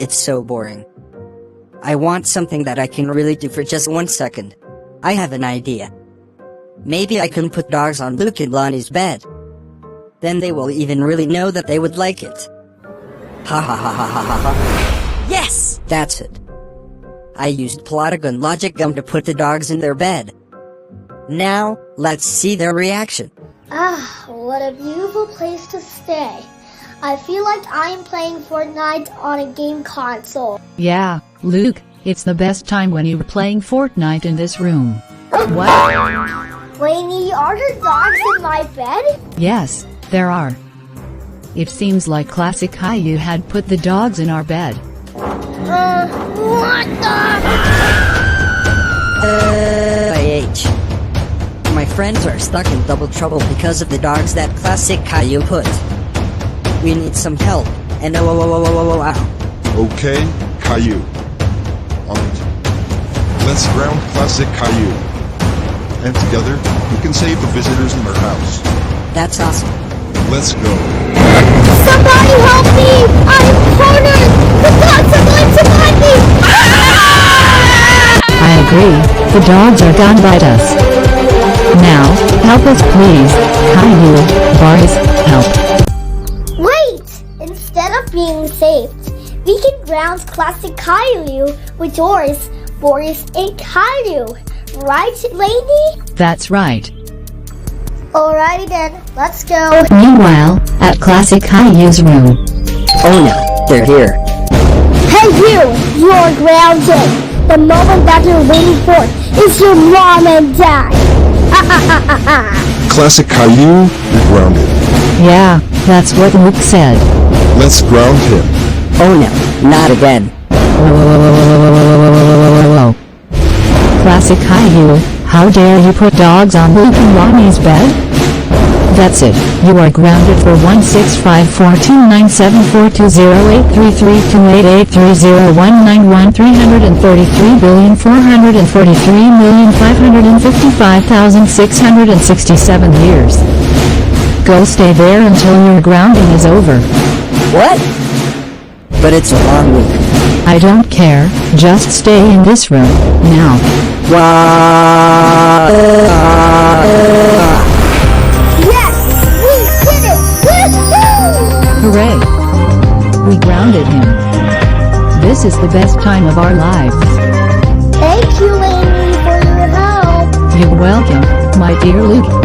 It's so boring. I want something that I can really do for just 1 second. I have an idea. Maybe I can put dogs on Luke and Lanie's bed. Then they will even really know that they would like it. Ha ha ha ha ha ha ha. Yes! That's it. I used Plotagon logic gum to put the dogs in their bed. Now, let's see their reaction. Ah, what a beautiful place to stay. I feel like I am playing Fortnite on a game console. Yeah, Luke, it's the best time when you're playing Fortnite in this room. What? Lanie, are there dogs in my bed? Yes, there are. It seems like Classic Caillou had put the dogs in our bed. What the? IH. My friends are stuck in double trouble because of the dogs that Classic Caillou put. We need some help, and wow. Okay, Caillou. On it. Let's ground Classic Caillou. And together, we can save the visitors in their house. That's awesome. Let's go. Somebody help me! I'm cornered! The dogs are going to bite me! I agree, the dogs are gonna bite us. Now, help us please, Caillou, boys, help. Wait! Instead of being saved, we can ground Classic Caillou with yours, Boris, and Caillou. Right, Lanie? That's right. Alrighty then, let's go. Meanwhile, at Classic Caillou's room. Oh no, they're here. Hey you are grounded. The moment that you're waiting for is your mom and dad. Classic Caillou, you're grounded. Yeah, that's what Luke said. Let's ground him. Oh no, not again. Whoa. Classic Caillou, how dare you put dogs on Luke and Lanie's bed? That's it, you are grounded for 165420833288301913443,555,667 years. Go stay there until your grounding is over. What? But it's a long week. I don't care, just stay in this room, now. Yes! We did it! Woohoo! Hooray! We grounded him. This is the best time of our lives. Thank you, Lanie, for your help. You're welcome, my dear Luke.